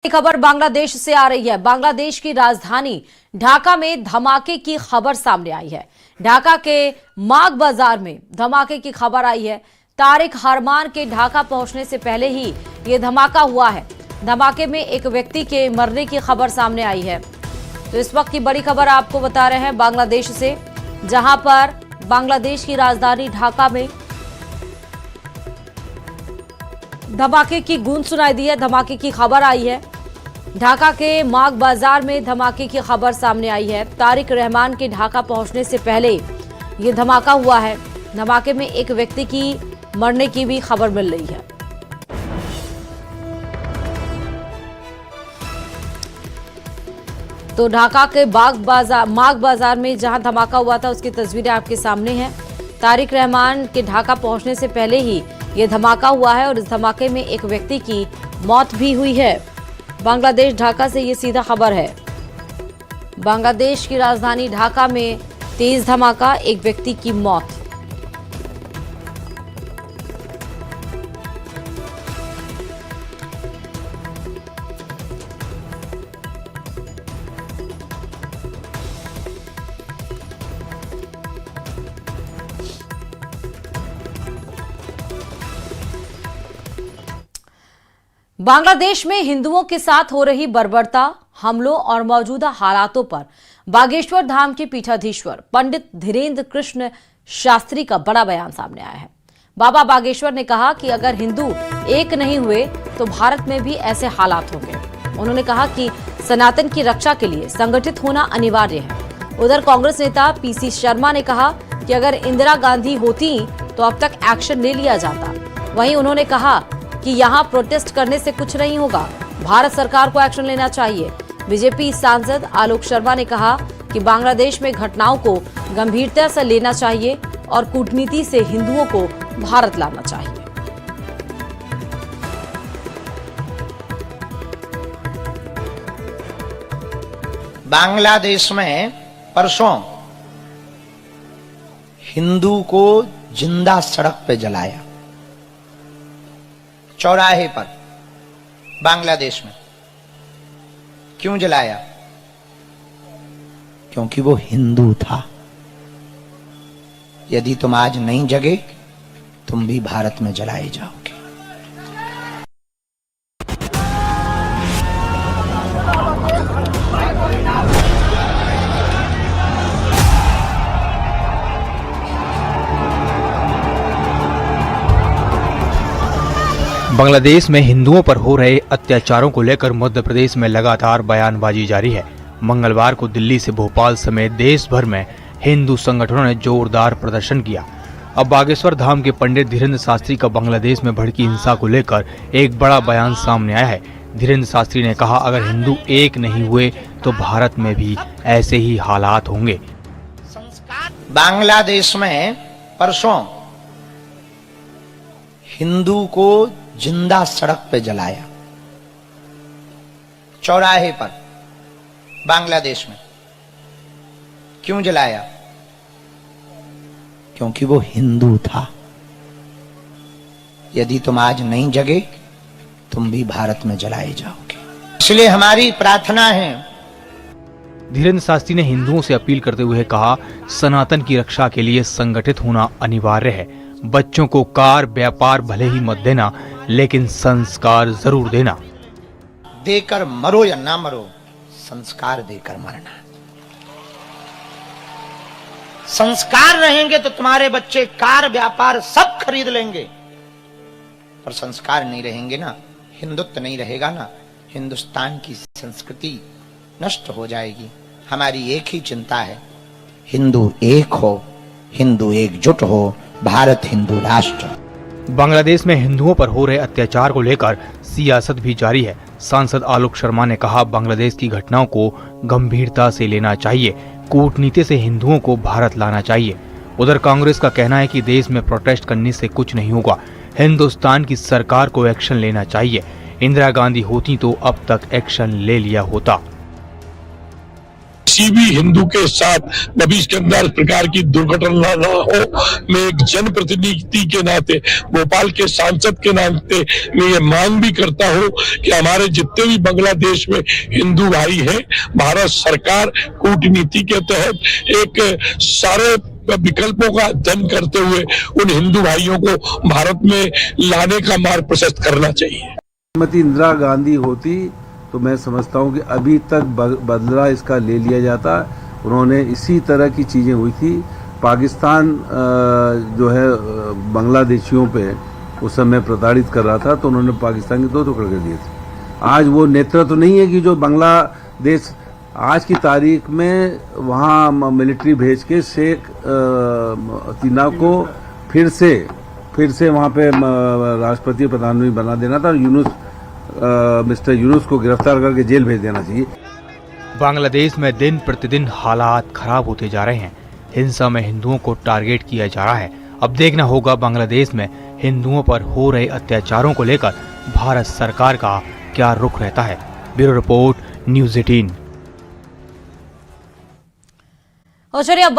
खबर बांग्लादेश से आ रही है। बांग्लादेश की राजधानी ढाका में धमाके की खबर सामने आई है। ढाका के माग बाजार में धमाके की खबर आई है। तारिक हरमान के ढाका पहुंचने से पहले ही यह धमाका हुआ है। धमाके में एक व्यक्ति के मरने की खबर सामने आई है। तो इस वक्त की बड़ी खबर आपको बता रहे हैं बांग्लादेश से, जहां पर बांग्लादेश की राजधानी ढाका में धमाके की गूंज सुनाई दी है। धमाके की खबर आई है। ढाका के माग बाजार में धमाके की खबर सामने आई है। तारिक रहमान के ढाका पहुंचने से पहले ये धमाका हुआ है। धमाके में एक व्यक्ति की मरने की भी खबर मिल रही है। तो ढाका के माग बाजार में जहां धमाका हुआ था उसकी तस्वीरें आपके सामने हैं। तारिक रहमान के ढाका पहुंचने से पहले ही ये धमाका हुआ है और इस धमाके में एक व्यक्ति की मौत भी हुई है। बांग्लादेश ढाका से ये सीधा खबर है। बांग्लादेश की राजधानी ढाका में तेज धमाका, एक व्यक्ति की मौत। बांग्लादेश में हिंदुओं के साथ हो रही बर्बरता, हमलों और मौजूदा हालातों पर बागेश्वर धाम के पीठाधीश्वर पंडित धीरेन्द्र कृष्ण शास्त्री का बड़ा बयान सामने आया है। बाबा बागेश्वर ने कहा कि अगर हिंदू एक नहीं हुए तो भारत में भी ऐसे हालात होंगे। उन्होंने कहा कि सनातन की रक्षा के लिए संगठित होना अनिवार्य है। उधर कांग्रेस नेता पीसी शर्मा ने कहा कि अगर इंदिरा गांधी होती तो अब तक एक्शन ले लिया जाता। वहीं उन्होंने कहा कि यहां प्रोटेस्ट करने से कुछ नहीं होगा, भारत सरकार को एक्शन लेना चाहिए। बीजेपी सांसद आलोक शर्मा ने कहा कि बांग्लादेश में घटनाओं को गंभीरता से लेना चाहिए और कूटनीति से हिंदुओं को भारत लाना चाहिए। बांग्लादेश में परसों हिंदू को जिंदा सड़क पे जलाया, चौराहे पर बांग्लादेश में। क्यों जलाया? क्योंकि वो हिंदू था। यदि तुम आज नहीं जगे तुम भी भारत में जलाए जाओगे। बांग्लादेश में हिंदुओं पर हो रहे अत्याचारों को लेकर मध्य प्रदेश में लगातार बयानबाजी जारी है। मंगलवार को दिल्ली से भोपाल समेत देश भर में हिंदू संगठनों ने जोरदार प्रदर्शन किया। अब बागेश्वर धाम के पंडित धीरेन्द्र शास्त्री का बांग्लादेश में भड़की हिंसा को लेकर एक बड़ा बयान सामने आया है। धीरेन्द्र शास्त्री ने कहा, अगर हिंदू एक नहीं हुए तो भारत में भी ऐसे ही हालात होंगे। बांग्लादेश में परसों हिंदू को जिंदा सड़क पे जलाया, चौराहे पर बांग्लादेश में। क्यों जलाया? क्योंकि वो हिंदू था। यदि तुम आज नहीं जगे तुम भी भारत में जलाए जाओगे। इसलिए हमारी प्रार्थना है। धीरेन्द्र शास्त्री ने हिंदुओं से अपील करते हुए कहा, सनातन की रक्षा के लिए संगठित होना अनिवार्य है। बच्चों को कार व्यापार भले ही मत देना, लेकिन संस्कार जरूर देना। देकर मरो या ना मरो, संस्कार देकर मरना। संस्कार रहेंगे तो तुम्हारे बच्चे कार व्यापार सब खरीद लेंगे, पर संस्कार नहीं रहेंगे ना, हिंदुत्व नहीं रहेगा ना, हिंदुस्तान की संस्कृति नष्ट हो जाएगी। हमारी एक ही चिंता है, हिंदू एक हो, हिंदू एकजुट हो, भारत हिंदू राष्ट्र। बांग्लादेश में हिंदुओं पर हो रहे अत्याचार को लेकर सियासत भी जारी है। सांसद आलोक शर्मा ने कहा, बांग्लादेश की घटनाओं को गंभीरता से लेना चाहिए, कूटनीति से हिंदुओं को भारत लाना चाहिए। उधर कांग्रेस का कहना है कि देश में प्रोटेस्ट करने से कुछ नहीं होगा, हिंदुस्तान की सरकार को एक्शन लेना चाहिए। इंदिरा गांधी होती तो अब तक एक्शन ले लिया होता। किसी भी हिंदू के साथ भविष्य के अंदर इस प्रकार की दुर्घटना न हो। मैं एक जनप्रतिनिधि के नाते, भोपाल के सांसद के नाते मैं ये मांग भी करता हूँ कि हमारे जितने भी बांग्लादेश में हिंदू भाई हैं, भारत सरकार कूटनीति के तहत एक सारे विकल्पों का अध्ययन करते हुए उन हिंदू भाइयों को भारत में लाने का मार्ग प्रशस्त करना चाहिए। श्रीमती इंदिरा गांधी होती तो मैं समझता हूं कि अभी तक बदला इसका ले लिया जाता। उन्होंने इसी तरह की चीजें हुई थी। पाकिस्तान जो है बांग्लादेशियों पे उस समय प्रताड़ित कर रहा था, तो उन्होंने पाकिस्तान के 2 टुकड़े कर दिए थे। आज वो नेतृत्व नहीं है कि जो बांग्लादेश आज की तारीख में वहाँ मिलिट्री भेज के शेख हसीना को फिर से वहाँ पे राष्ट्रपति प्रधानमंत्री बना देना था। मिस्टर यूनुस को गिरफ्तार करके जेल भेज देना चाहिए। बांग्लादेश में दिन प्रतिदिन हालात खराब होते जा रहे हैं। हिंसा में हिंदुओं को टारगेट किया जा रहा है। अब देखना होगा बांग्लादेश में हिंदुओं पर हो रहे अत्याचारों को लेकर भारत सरकार का क्या रुख रहता है। Bureau report, news 18। और चलिए अब